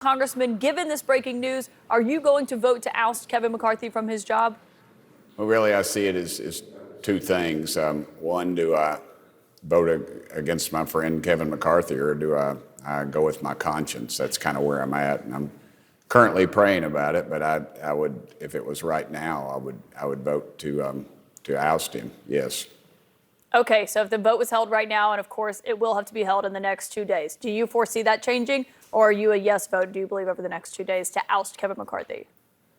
Congressman, given this breaking news, are you going to vote to oust Kevin McCarthy from his job? Well, really, I see it as two things. One, do I vote against my friend Kevin McCarthy, or do I go with my conscience? That's kind of where I'm at, and I'm currently praying about it. But I would, if it was right now, I would vote to oust him. Yes. Okay, so if the vote was held right now, and of course it will have to be held in the next 2 days, do you foresee that changing, or are you a yes vote, do you believe, over the next 2 days to oust Kevin McCarthy?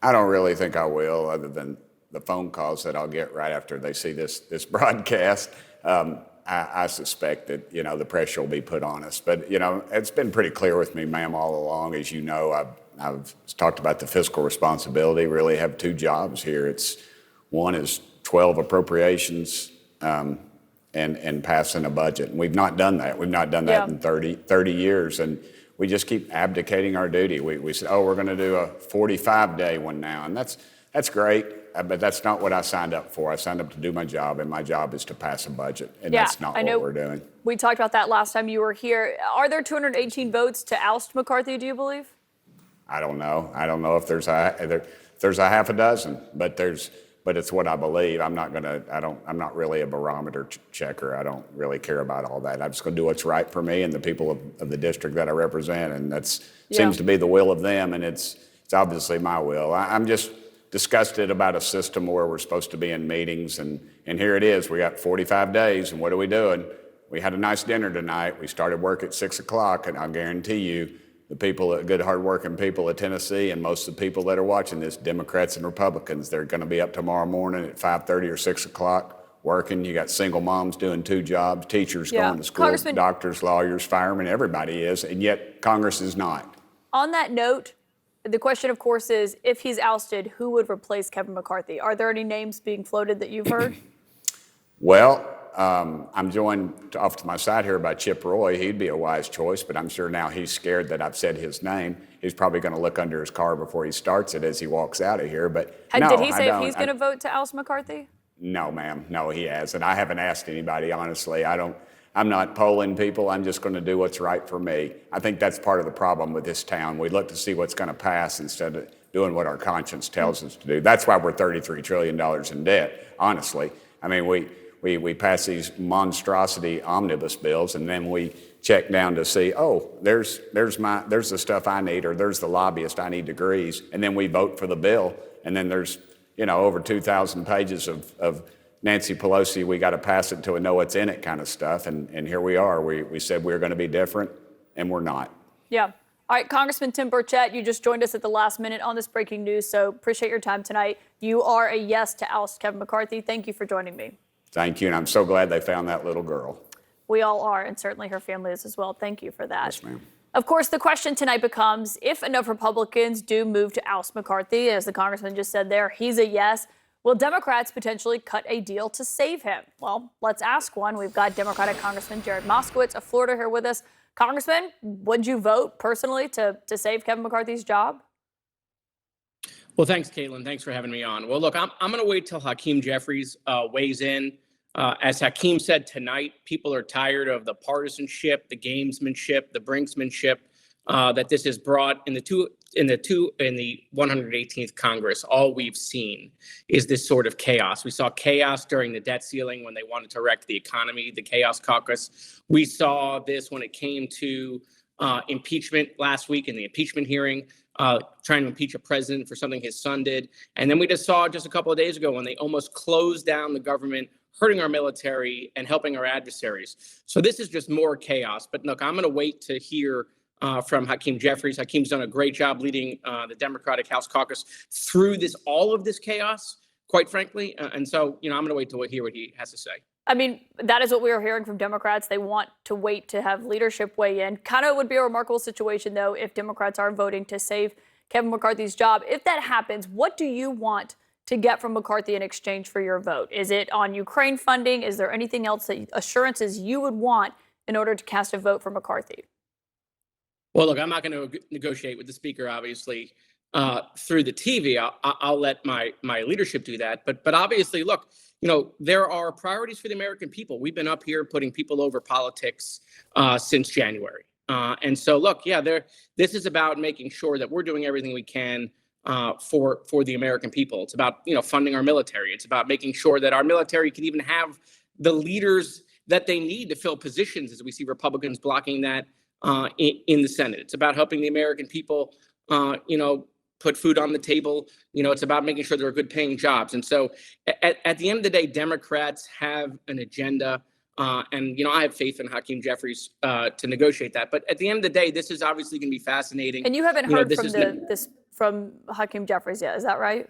I don't really think I will, other than the phone calls that I'll get right after they see this broadcast. I suspect that, the pressure will be put on us. But, it's been pretty clear with me, ma'am, all along. As you know, I've talked about the fiscal responsibility, really have two jobs here. One is 12 appropriations, and passing a budget. And we've not done that. We've not done that in 30 years. And we just keep abdicating our duty. We said, we're going to do a 45-day one now. And that's great, but that's not what I signed up for. I signed up to do my job, and my job is to pass a budget. And that's not what we're doing. We talked about that last time you were here. Are there 218 votes to oust McCarthy, do you believe? I don't know. I don't know if there's a half a dozen, but it's what I believe. I'm not really a barometer checker. I don't really care about all that. I'm just going to do what's right for me and the people of the district that I represent. And that seems to be the will of them. And it's obviously my will. I'm just disgusted about a system where we're supposed to be in meetings. And here it is. We got 45 days. And what are we doing? We had a nice dinner tonight. We started work at 6 o'clock. And I'll guarantee you, the people, good, hardworking people of Tennessee, and most of the people that are watching this, Democrats and Republicans, they're going to be up tomorrow morning at 5:30 or 6 o'clock working. You got single moms doing two jobs, teachers going to school, doctors, lawyers, firemen, everybody is, and yet Congress is not. On that note, the question, of course, is if he's ousted, who would replace Kevin McCarthy? Are there any names being floated that you've heard? Well, I'm joined off to my side here by Chip Roy. He'd be a wise choice, but I'm sure now he's scared that I've said his name. He's probably going to look under his car before he starts it as he walks out of here. But did he say if he's going to vote to oust McCarthy? No, ma'am. No, he hasn't. I haven't asked anybody, honestly. I'm not polling people. I'm just going to do what's right for me. I think that's part of the problem with this town. We look to see what's going to pass instead of doing what our conscience tells us to do. That's why we're $33 trillion in debt, honestly. I mean, we pass these monstrosity omnibus bills, and then we check down to see, there's the stuff I need, or there's the lobbyist I need degrees, and then we vote for the bill, and then there's over 2,000 pages of Nancy Pelosi, we got to pass it until we know what's in it kind of stuff, and here we are. We said we were going to be different, and we're not. Yeah. All right, Congressman Tim Burchett, you just joined us at the last minute on this breaking news, so appreciate your time tonight. You are a yes to oust Kevin McCarthy. Thank you for joining me. Thank you, and I'm so glad they found that little girl. We all are, and certainly her family is as well. Thank you for that. Yes, ma'am. Of course, the question tonight becomes, if enough Republicans do move to oust McCarthy, as the congressman just said there, he's a yes, will Democrats potentially cut a deal to save him? Well, let's ask one. We've got Democratic Congressman Jared Moskowitz of Florida here with us. Congressman, would you vote personally to save Kevin McCarthy's job? Well, thanks, Caitlin. Thanks for having me on. Well, look, I'm going to wait till Hakeem Jeffries weighs in. As Hakeem said tonight, people are tired of the partisanship, the gamesmanship, the brinksmanship that this has brought in the 118th Congress. All we've seen is this sort of chaos. We saw chaos during the debt ceiling when they wanted to wreck the economy, the Chaos Caucus. We saw this when it came to impeachment last week in the impeachment hearing, trying to impeach a president for something his son did. And then we just saw just a couple of days ago when they almost closed down the government, hurting our military and helping our adversaries. So this is just more chaos. But look, I'm going to wait to hear from Hakeem Jeffries. Hakeem's done a great job leading the Democratic House Caucus through all of this chaos, quite frankly. And so, I'm going to wait to hear what he has to say. I mean, that is what we are hearing from Democrats. They want to wait to have leadership weigh in. Kind of would be a remarkable situation, though, if Democrats are voting to save Kevin McCarthy's job. If that happens, what do you want to get from McCarthy in exchange for your vote? Is it on Ukraine funding? Is there anything else, assurances you would want in order to cast a vote for McCarthy? Well, look, I'm not going to negotiate with the speaker, obviously, through the TV. I'll let my leadership do that. But obviously, look, there are priorities for the American people. We've been up here putting people over politics since January. And so, look, yeah, this is about making sure that we're doing everything we can for the American people. It's about funding our military. It's about making sure that our military can even have the leaders that they need to fill positions, as we see Republicans blocking that in the Senate. It's about helping the American people, put food on the table. It's about making sure there are good paying jobs. And so at the end of the day, Democrats have an agenda. And I have faith in Hakeem Jeffries to negotiate that. But at the end of the day, this is obviously going to be fascinating. And you haven't heard from Hakeem Jeffries yet, is that right?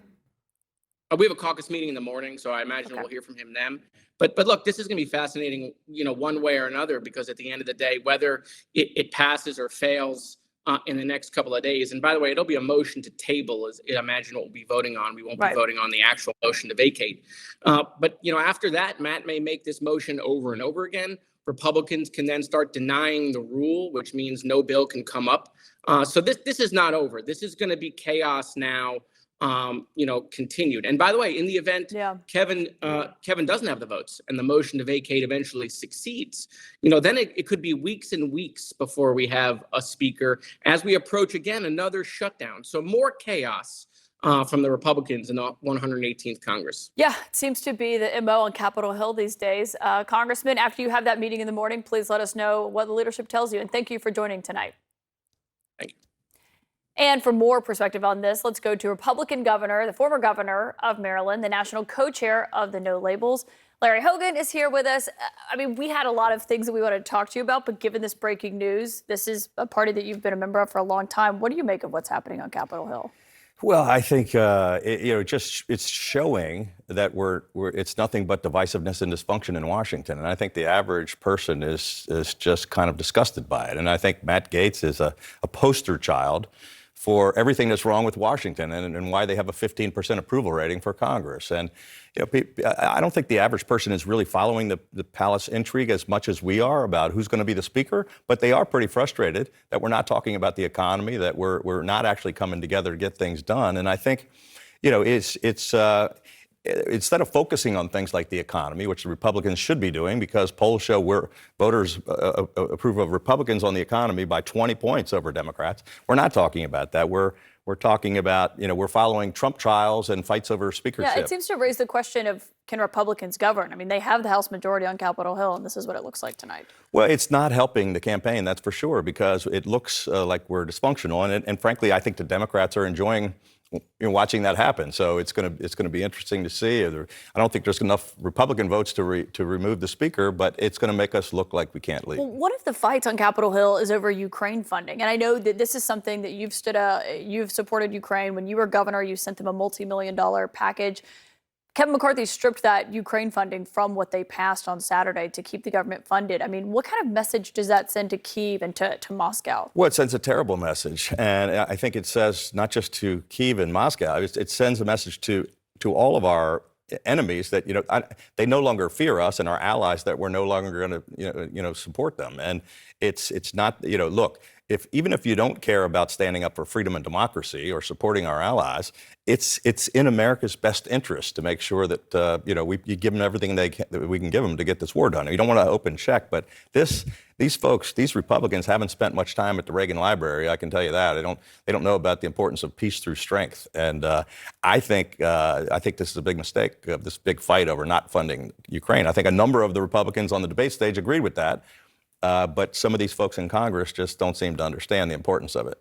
We have a caucus meeting in the morning, so I imagine we'll hear from him then. But look, this is going to be fascinating, one way or another, because at the end of the day, whether it passes or fails in the next couple of days, and by the way, it'll be a motion to table, as I imagine what we'll be voting on. We won't be voting on the actual motion to vacate. But after that, Matt may make this motion over and over again. Republicans can then start denying the rule, which means no bill can come up. So this is not over. This is going to be chaos now. Continued. And by the way, in the event Kevin doesn't have the votes and the motion to vacate eventually succeeds, then it could be weeks and weeks before we have a speaker as we approach again another shutdown. So more chaos from the Republicans in the 118th Congress. Yeah, it seems to be the MO on Capitol Hill these days. Congressman, after you have that meeting in the morning, please let us know what the leadership tells you. And thank you for joining tonight. Thank you. And for more perspective on this, let's go to Republican governor, the former governor of Maryland, the national co-chair of the No Labels. Larry Hogan is here with us. I mean, we had a lot of things that we wanted to talk to you about, but given this breaking news, this is a party that you've been a member of for a long time. What do you make of what's happening on Capitol Hill? Well, I think it's showing that it's nothing but divisiveness and dysfunction in Washington, and I think the average person is just kind of disgusted by it. And I think Matt Gaetz is a poster child for everything that's wrong with Washington and why they have a 15% approval rating for Congress. And I don't think the average person is really following the palace intrigue as much as we are about who's going to be the speaker, but they are pretty frustrated that we're not talking about the economy, that we're not actually coming together to get things done. And I think, instead of focusing on things like the economy, which the Republicans should be doing, because polls show voters approve of Republicans on the economy by 20 points over Democrats. We're not talking about that. We're talking about, we're following Trump trials and fights over speakership. Yeah, it seems to raise the question of, can Republicans govern? I mean, they have the House majority on Capitol Hill, and this is what it looks like tonight. Well, it's not helping the campaign, that's for sure, because it looks like we're dysfunctional. And frankly, I think the Democrats are enjoying watching that happen. So it's going to be interesting to see. I don't think there's enough Republican votes to remove the speaker, but it's going to make us look like we can't lead. Well, one of the fights on Capitol Hill is over Ukraine funding, and I know that this is something that you've supported Ukraine. When you were governor, you sent them a multi-million-dollar package. Kevin McCarthy stripped that Ukraine funding from what they passed on Saturday to keep the government funded. I mean, what kind of message does that send to Kyiv and to Moscow? Well, it sends a terrible message. And I think it says not just to Kyiv and Moscow, it sends a message to all of our enemies that, they no longer fear us, and our allies that we're no longer going to, support them. And it's not, look, even if you don't care about standing up for freedom and democracy or supporting our allies, it's in America's best interest to make sure that you give them everything that we can give them to get this war done. You don't want to open check, but these folks, these Republicans, haven't spent much time at the Reagan Library. I can tell you that. They don't know about the importance of peace through strength. And I think this is a big mistake, this big fight over not funding Ukraine. I think a number of the Republicans on the debate stage agreed with that. But some of these folks in Congress just don't seem to understand the importance of it.